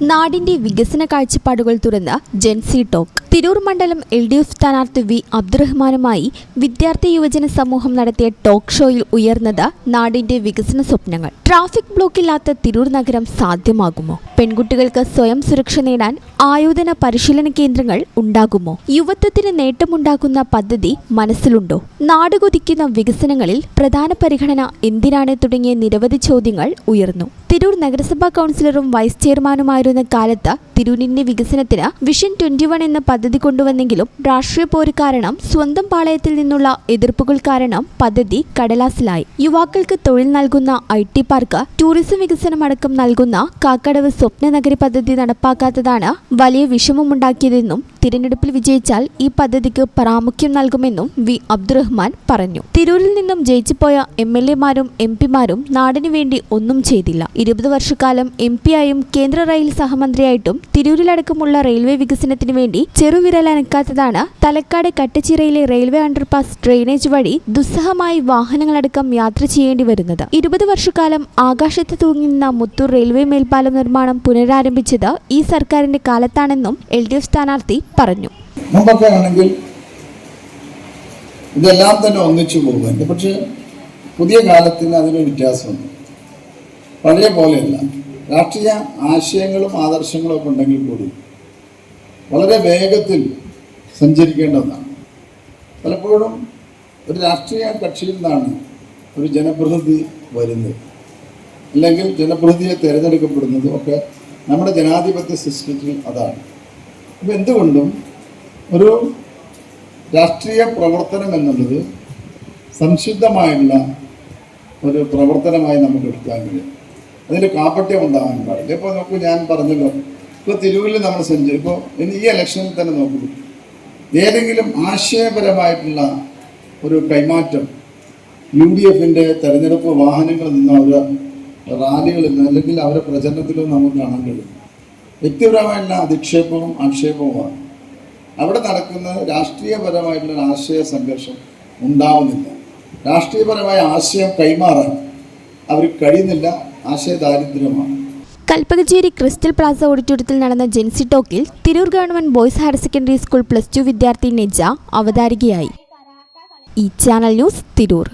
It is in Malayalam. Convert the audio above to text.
നാടിന്റെ വികസന കാഴ്ചപ്പാടുകൾ തുറന്ന ജെൻസി ടോക്ക്. തിരൂർ മണ്ഡലം LDF സ്ഥാനാർത്ഥി വി അബ്ദുറഹ്മാനുമായി വിദ്യാർത്ഥി യുവജന സമൂഹം നടത്തിയ ടോക്ക് ഷോയിൽ ഉയർന്നത് നാടിന്റെ വികസന സ്വപ്നങ്ങൾ. ട്രാഫിക് ബ്ലോക്കില്ലാത്ത തിരൂർ നഗരം സാധ്യമാകുമോ? പെൺകുട്ടികൾക്ക് സ്വയം സുരക്ഷ നേടാൻ ആയോധന പരിശീലന കേന്ദ്രങ്ങൾ ഉണ്ടാകുമോ? യുവത്വത്തിന് നേട്ടമുണ്ടാക്കുന്ന പദ്ധതി മനസ്സിലുണ്ടോ? നാടുകൊതിക്കുന്ന വികസനങ്ങളിൽ പ്രധാന പരിഗണന എന്തിനാണ് തുടങ്ങിയ നിരവധി ചോദ്യങ്ങൾ ഉയർന്നു. തിരൂർ നഗരസഭാ കൗൺസിലറും വൈസ് ചെയർമാനുമായിരുന്ന കാലത്ത് തിരൂരിന്റെ വികസനത്തിന് വിഷൻ 21 എന്ന പദ്ധതി കൊണ്ടുവന്നെങ്കിലും രാഷ്ട്രീയ പോര് കാരണം, സ്വന്തം പാളയത്തിൽ നിന്നുള്ള എതിർപ്പുകൾ കാരണം പദ്ധതി കടലാസിലായി. യുവാക്കൾക്ക് തൊഴിൽ നൽകുന്ന IT പാർക്ക്, ടൂറിസം വികസനം അടക്കം നൽകുന്ന കാക്കടവ് സ്വപ്ന നഗരി പദ്ധതി നടപ്പാക്കാത്തതാണ് വലിയ വിഷമമുണ്ടാക്കിയതെന്നും തിരഞ്ഞെടുപ്പിൽ വിജയിച്ചാൽ ഈ പദ്ധതിക്ക് പ്രാമുഖ്യം നൽകുമെന്നും വി അബ്ദുറഹ്മാൻ പറഞ്ഞു. തിരൂരിൽ നിന്നും ജയിച്ചുപോയ MLA-മാരും MP-മാരും നാടിനു വേണ്ടി ഒന്നും ചെയ്തില്ല. 20 വർഷക്കാലം MP ആയും കേന്ദ്ര റെയിൽ സഹമന്ത്രിയായിട്ടും തിരൂരിലടക്കമുള്ള റെയിൽവേ വികസനത്തിന് വേണ്ടി ചെറുവിരലനക്കാത്തതാണ് തലക്കാട് കട്ടച്ചിറയിലെ റെയിൽവേ അണ്ടർപാസ് ഡ്രെയിനേജ് വഴി ദുസ്സഹമായി വാഹനങ്ങളടക്കം യാത്ര ചെയ്യേണ്ടി വരുന്നത്. 20 വർഷക്കാലം ആകാശത്ത് തൂങ്ങിനിന്ന മുത്തൂർ റെയിൽവേ മേൽപ്പാലം നിർമ്മാണം പുനരാരംഭിച്ചത് ഈ സർക്കാരിന്റെ കാലത്താണെന്നും LDF സ്ഥാനാർത്ഥി പറഞ്ഞു. മുമ്പൊക്കെ ആണെങ്കിൽ ഇതെല്ലാം തന്നെ ഒന്നിച്ചു പോകുന്നുണ്ട്. പക്ഷെ പുതിയ കാലത്തിന് അതിന് വ്യത്യാസമുണ്ട്. പഴയ പോലെയല്ല. രാഷ്ട്രീയ ആശയങ്ങളും ആദർശങ്ങളും ഒക്കെ ഉണ്ടെങ്കിൽ കൂടി വളരെ വേഗത്തിൽ സഞ്ചരിക്കേണ്ടതാണ്. പലപ്പോഴും ഒരു രാഷ്ട്രീയ കക്ഷിയിൽ നിന്നാണ് ഒരു ജനപ്രതിനിധി വരുന്നത്, അല്ലെങ്കിൽ ജനപ്രതിനിധിയെ തിരഞ്ഞെടുക്കപ്പെടുന്നതും ഒക്കെ നമ്മുടെ ജനാധിപത്യ സിസ്റ്റത്തിൽ അതാണ്. അപ്പം എന്തുകൊണ്ടും ഒരു രാഷ്ട്രീയ പ്രവർത്തനം എന്നുള്ളത് സംശുദ്ധമായുള്ള ഒരു പ്രവർത്തനമായി നമുക്ക് എടുക്കാൻ കഴിയും. അതിന് കാപട്യം ഉണ്ടാകാൻ പാടില്ല. ഇപ്പോൾ നോക്കൂ, ഞാൻ പറഞ്ഞല്ലോ, ഇപ്പോൾ തിരൂരിൽ നമ്മൾ ഇപ്പോൾ ഈ ഇലക്ഷനിൽ തന്നെ നോക്കൂ, ഏതെങ്കിലും ആശയപരമായിട്ടുള്ള ഒരു കൈമാറ്റം UDF-ന്റെ തെരഞ്ഞെടുപ്പ് വാഹനങ്ങളിൽ നിന്ന്, അവരുടെ റാലികളിൽ നിന്ന്, അല്ലെങ്കിൽ അവരുടെ പ്രചരണത്തിലും നമുക്ക് കാണാൻ കഴിയും. വ്യക്തിപരമായിട്ടുള്ള അധിക്ഷേപവും ആക്ഷേപവുമാണ് അവിടെ നടക്കുന്നത്. രാഷ്ട്രീയപരമായിട്ടുള്ള ആശയ സംഘർഷം ഉണ്ടാവുന്നില്ല. രാഷ്ട്രീയപരമായ ആശയം കൈമാറാൻ അവർ കഴിയുന്നില്ല. ആശയദാരിദ്ര്യമാണ്. കൽപ്പകഞ്ചേരി ക്രിസ്റ്റൽ പ്ലാസ ഓഡിറ്റോറിയത്തിൽ നടന്ന ജെൻസി ടോക്കിൽ Tirur Government Boys Higher Secondary School +2 വിദ്യാർത്ഥി നെജ അവതാരികയായി. ഈ ചാനൽ ന്യൂസ്, തിരൂർ.